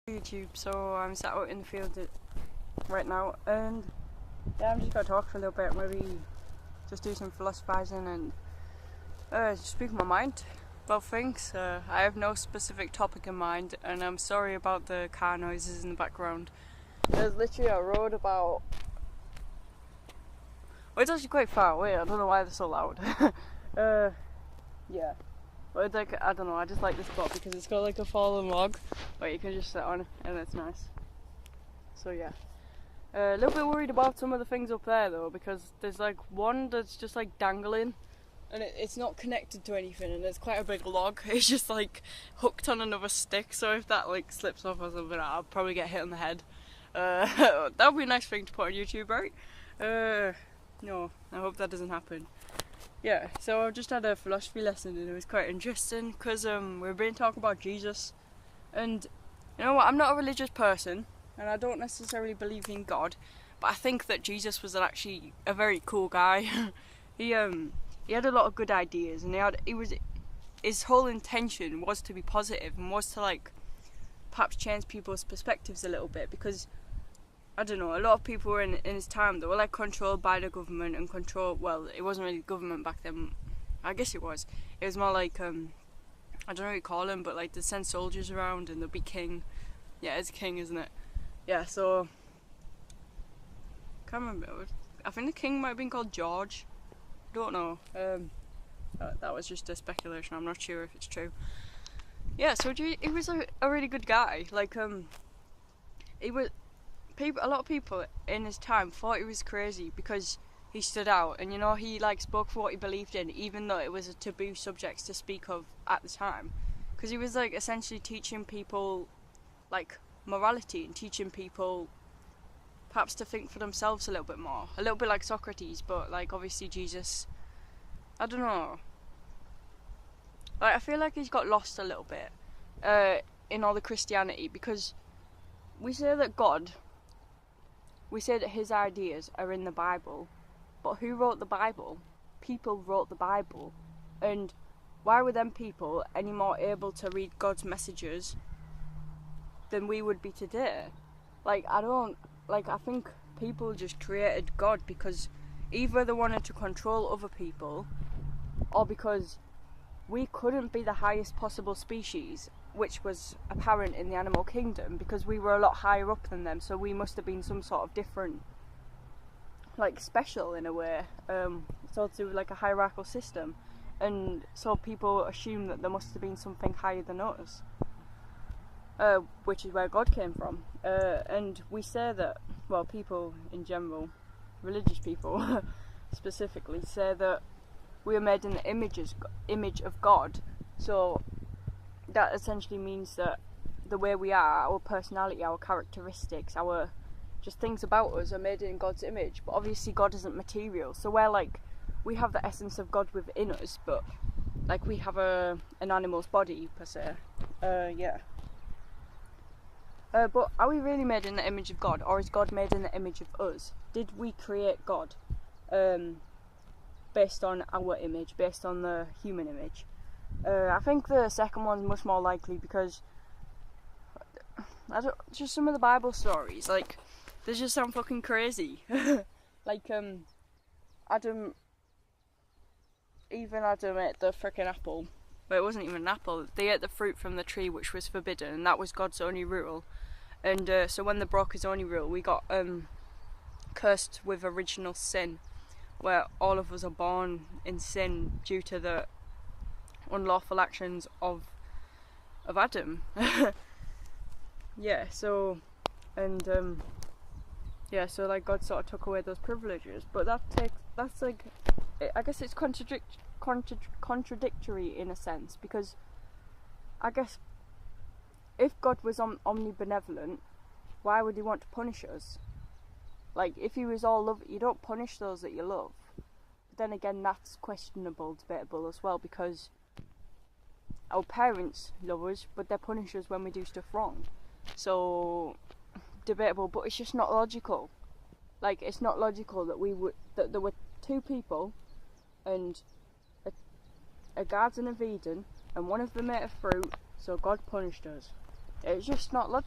YouTube, so I'm sat out in the field right now, and yeah, I'm just gonna talk for a little bit, maybe just do some philosophizing and just speak my mind about things. I have no specific topic in mind, and I'm sorry about the car noises in the background. There's literally a road about, well, it's actually quite far away. I don't know why they're so loud. Yeah. But it's like, I don't know, I just like this spot because it's got like a fallen log where you can just sit on and it's nice. So yeah. A little bit worried about some of the things up there though, because there's like one that's just like dangling and it's not connected to anything, and it's quite a big log. It's just like hooked on another stick, so if that like slips off or something, I'll probably get hit on the head. That would be a nice thing to put on YouTube, right? No, I hope that doesn't happen. Yeah, so I just had a philosophy lesson and it was quite interesting because we've been talking about Jesus, and you know what, I'm not a religious person and I don't necessarily believe in God, but I think that Jesus was actually a very cool guy. He had a lot of good ideas, and his whole intention was to be positive and was to like perhaps change people's perspectives a little bit, because I don't know, a lot of people were in his time, they were like controlled by the government and well, it wasn't really government back then, I guess it was more like, I don't know what you call them, but like they send soldiers around and there'll be king, yeah, it's king, isn't it? Yeah, so, can't remember, I think the king might have been called George, don't know, that was just a speculation, I'm not sure if it's true. Yeah, so he was a really good guy, like, he was, a lot of people in his time thought he was crazy because he stood out, and you know, he like spoke for what he believed in, even though it was a taboo subject to speak of at the time, because he was like essentially teaching people like morality and teaching people perhaps to think for themselves a little bit more, a little bit like Socrates, but like obviously Jesus, I don't know, like I feel like he's got lost a little bit in all the Christianity, because we say that his ideas are in the Bible, but who wrote the Bible? People wrote the Bible, and why were them people any more able to read God's messages than we would be today? Like, I think people just created God because either they wanted to control other people, or because we couldn't be the highest possible species, which was apparent in the animal kingdom, because we were a lot higher up than them, so we must have been some sort of different, like special in a way, so to like a hierarchical system, and so people assume that there must have been something higher than us, which is where God came from, and we say that, well, people in general, religious people specifically, say that we are made in the image of God, so that essentially means that the way we are, our personality, our characteristics, our just things about us are made in God's image. But obviously God isn't material, so we have the essence of God within us, but like we have an animal's body per se. Yeah. But are we really made in the image of God, or is God made in the image of us? Did we create God based on our image, based on the human image? I think the second one's much more likely, because just some of the Bible stories, like, they just sound fucking crazy. Like, Adam ate the frickin' apple. Well, it wasn't even an apple. They ate the fruit from the tree which was forbidden, and that was God's only rule. And so when they broke his only rule, we got cursed with original sin, where all of us are born in sin due to the unlawful actions of Adam. Yeah, so, and yeah, so like God sort of took away those privileges, but that's like, I guess it's contradictory in a sense, because I guess if God was omnibenevolent, why would he want to punish us? Like, if he was all love, you don't punish those that you love. But then again, that's questionable, debatable as well, because our parents love us, but they punish us when we do stuff wrong. So, debatable, but it's just not logical. Like, it's not logical that there were two people, and a Garden of Eden, and one of them ate a fruit, so God punished us. It's just not logical.